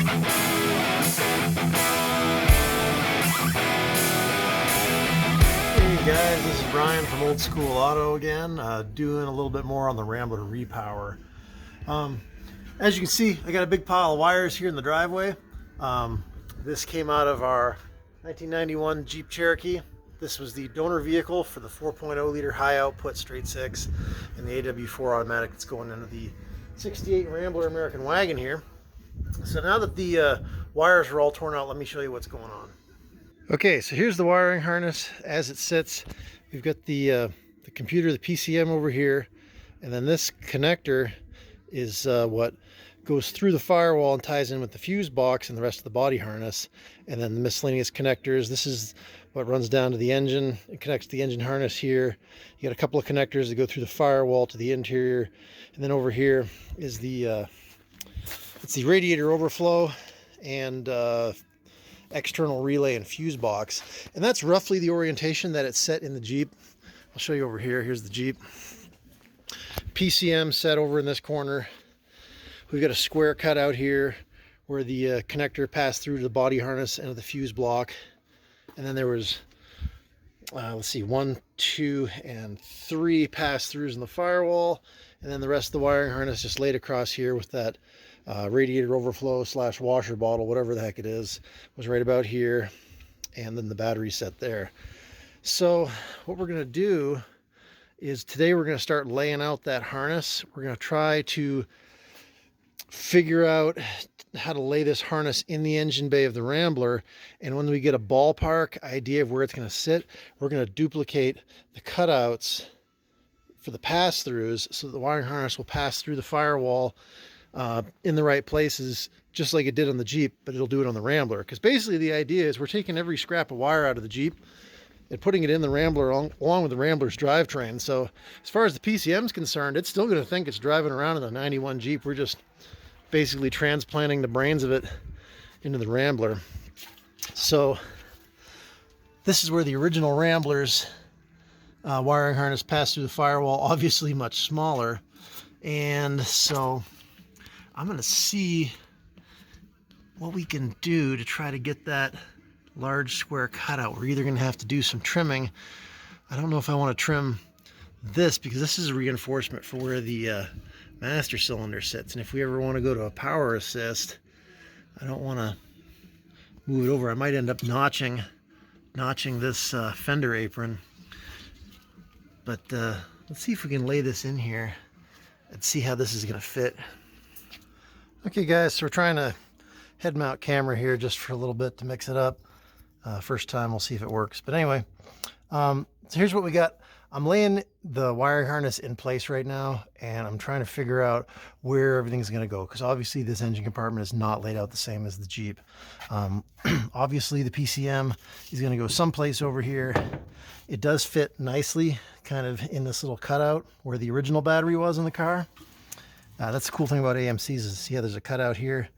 Hey guys, this is Brian from Old School Auto again, doing a little bit more on the Rambler Repower. As you can see, I got a big pile of wires here in the driveway. This came out of our 1991 Jeep Cherokee. This was the donor vehicle for the 4.0 liter high output straight six and the AW4 automatic that's going into the 68 Rambler American Wagon here. So now that the wires are all torn out, let me show you what's going on. Okay, so here's the wiring harness as it sits. We've got the computer, the PCM over here, and then this connector is what goes through the firewall and ties in with the fuse box and the rest of the body harness. And then the miscellaneous connectors, this is what runs down to the engine. It connects the engine harness here. You got a couple of connectors that go through the firewall to the interior. And then over here is the it's the radiator overflow and external relay and fuse box. And that's roughly the orientation that it's set in the Jeep. I'll show you over here. Here's the Jeep. PCM set over in this corner. We've got a square cut out here where the connector passed through to the body harness and the fuse block. And then there was, let's see, 1, 2, and 3 pass-throughs in the firewall. And then the rest of the wiring harness just laid across here with that radiator overflow / washer bottle, whatever the heck it is, was right about here. And then the battery set there. So what we're going to do is today we're going to start laying out that harness. We're going to try to figure out how to lay this harness in the engine bay of the Rambler, and when we get a ballpark idea of where it's going to sit, we're going to duplicate the cutouts for the pass-throughs so that the wiring harness will pass through the firewall in the right places, just like it did on the Jeep, but it'll do it on the Rambler. Because basically the idea is we're taking every scrap of wire out of the Jeep and putting it in the Rambler along with the Rambler's drivetrain. So as far as the PCM is concerned, it's still going to think it's driving around in the 91 Jeep. We're just basically transplanting the brains of it into the Rambler. So this is where the original Rambler's wiring harness passed through the firewall, obviously much smaller. And so I'm going to see what we can do to try to get that large square cutout. We're either going to have to do some trimming. I don't know if I want to trim this because this is a reinforcement for where the master cylinder sits, and if we ever want to go to a power assist, I don't want to move it over. I might end up notching this fender apron, but let's see if we can lay this in here and see how this is going to fit. Okay guys, so we're trying to head mount camera here just for a little bit to mix it up. First time, we'll see if it works. But anyway, so here's what we got. I'm laying the wiring harness in place right now, and I'm trying to figure out where everything's going to go, because obviously this engine compartment is not laid out the same as the Jeep. Obviously the PCM is going to go someplace over here. It does fit nicely kind of in this little cutout where the original battery was in the car. That's the cool thing about AMCs is, see how there's a cutout here.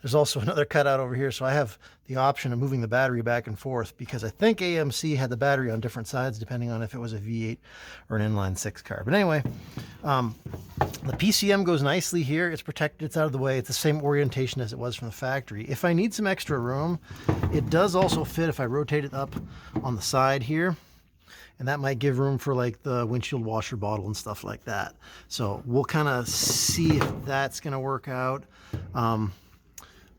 There's also another cutout over here, so I have the option of moving the battery back and forth, because I think AMC had the battery on different sides depending on if it was a V8 or an inline 6 car. But anyway, the PCM goes nicely here. It's protected, it's out of the way. It's the same orientation as it was from the factory. If I need some extra room, it does also fit if I rotate it up on the side here. And that might give room for like the windshield washer bottle and stuff like that. So we'll kind of see if that's going to work out.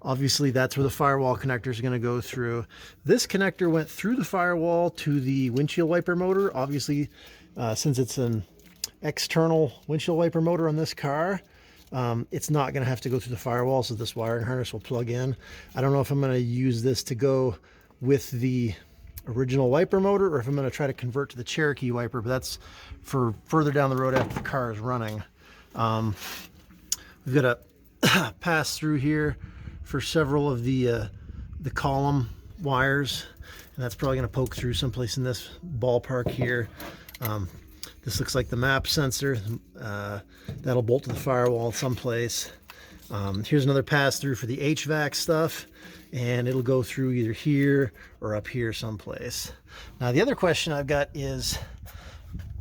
Obviously that's where the firewall connector is going to go through. This connector went through the firewall to the windshield wiper motor. Obviously, since it's an external windshield wiper motor on this car, it's not going to have to go through the firewall, so this wiring harness will plug in. I don't know if I'm going to use this to go with the original wiper motor or if I'm going to try to convert to the Cherokee wiper, but that's for further down the road after the car is running. We've got a pass through here for several of the column wires, and that's probably going to poke through someplace in this ballpark here. This looks like the map sensor. That'll bolt to the firewall someplace. Here's another pass through for the HVAC stuff, and it'll go through either here or up here someplace. Now the other question I've got is,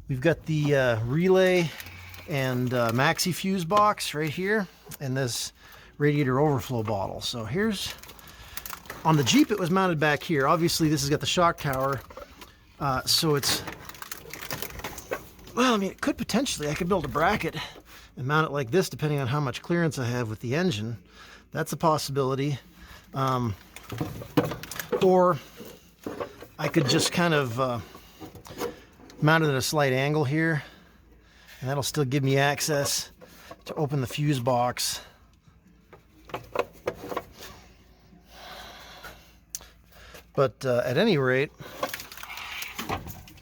we've got the relay and maxi fuse box right here, and this radiator overflow bottle. So here's, on the Jeep it was mounted back here. Obviously this has got the shock tower, so it's, well, I mean, it could potentially, I could build a bracket and mount it like this depending on how much clearance I have with the engine. That's a possibility. Or I could just kind of mount it at a slight angle here, and that'll still give me access to open the fuse box. But at any rate,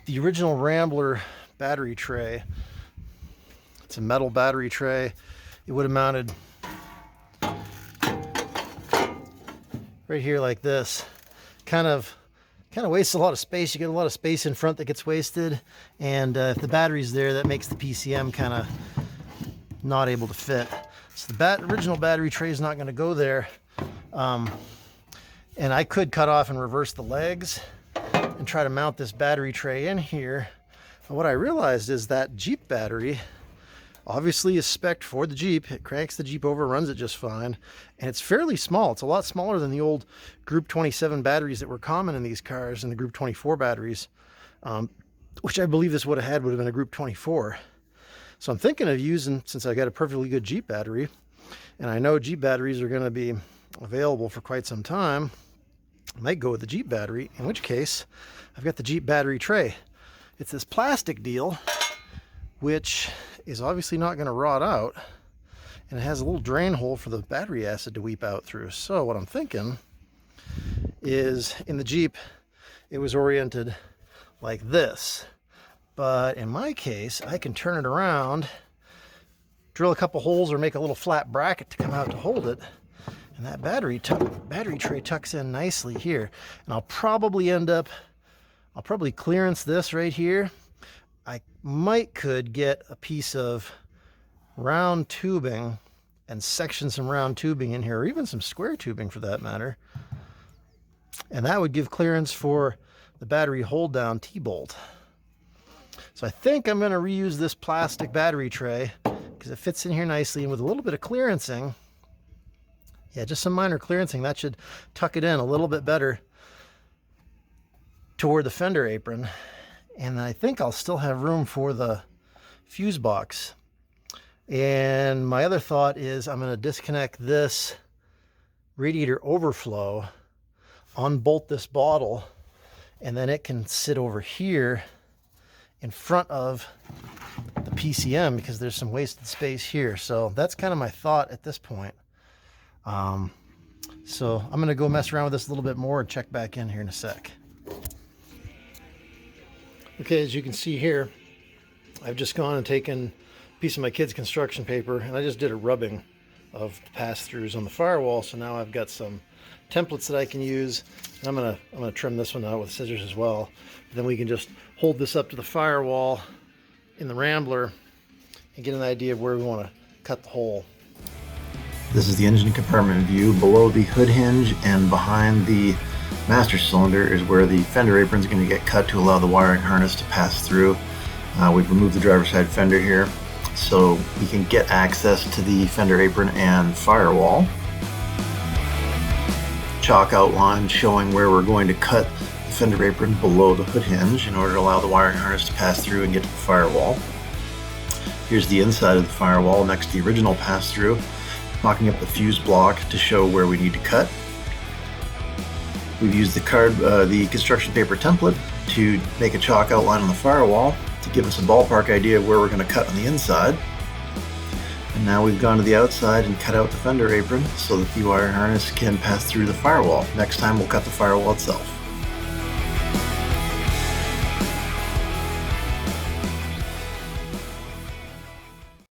the original Rambler battery tray, it's a metal battery tray. It would have mounted right here like this. Kind of wastes a lot of space. You get a lot of space in front that gets wasted, and if the battery's there, that makes the PCM kind of not able to fit. So the original battery tray is not going to go there, and I could cut off and reverse the legs and try to mount this battery tray in here. But what I realized is that Jeep battery obviously is spec'd for the Jeep. It cranks the Jeep over, runs it just fine, and it's fairly small. It's a lot smaller than the old Group 27 batteries that were common in these cars, and the Group 24 batteries, which I believe this would have been a Group 24. So I'm thinking of using, since I got a perfectly good Jeep battery, and I know Jeep batteries are going to be available for quite some time, I might go with the Jeep battery, in which case I've got the Jeep battery tray. It's this plastic deal, which is obviously not going to rot out, and it has a little drain hole for the battery acid to weep out through. So what I'm thinking is, in the Jeep it was oriented like this, but in my case I can turn it around, drill a couple holes, or make a little flat bracket to come out to hold it, and that battery tray tucks in nicely here. And I'll probably clearance this right here. I could get a piece of round tubing and section some round tubing in here, or even some square tubing for that matter, and that would give clearance for the battery hold down T-bolt. So I think I'm going to reuse this plastic battery tray because it fits in here nicely, and with a little bit of clearancing, yeah, just some minor clearancing, that should tuck it in a little bit better toward the fender apron. And I think I'll still have room for the fuse box. And my other thought is I'm going to disconnect this radiator overflow, unbolt this bottle, and then it can sit over here in front of the PCM because there's some wasted space here. So that's kind of my thought at this point. So I'm going to go mess around with this a little bit more and check back in here in a sec. Okay, as you can see here, I've just gone and taken a piece of my kid's construction paper, and I just did a rubbing of the pass-throughs on the firewall. So now I've got some templates that I can use, and I'm gonna trim this one out with scissors as well. Then we can just hold this up to the firewall in the Rambler and get an idea of where we want to cut the hole. This is the engine compartment view. Below the hood hinge and behind the master cylinder is where the fender apron is going to get cut to allow the wiring harness to pass through. We've removed the driver's side fender here so we can get access to the fender apron and firewall. Chalk outline showing where we're going to cut the fender apron below the hood hinge in order to allow the wiring harness to pass through and get to the firewall. Here's the inside of the firewall next to the original pass-through, mocking up the fuse block to show where we need to cut. We've used the construction paper template to make a chalk outline on the firewall to give us a ballpark idea of where we're going to cut on the inside. And now we've gone to the outside and cut out the fender apron so that the wire harness can pass through the firewall. Next time we'll cut the firewall itself.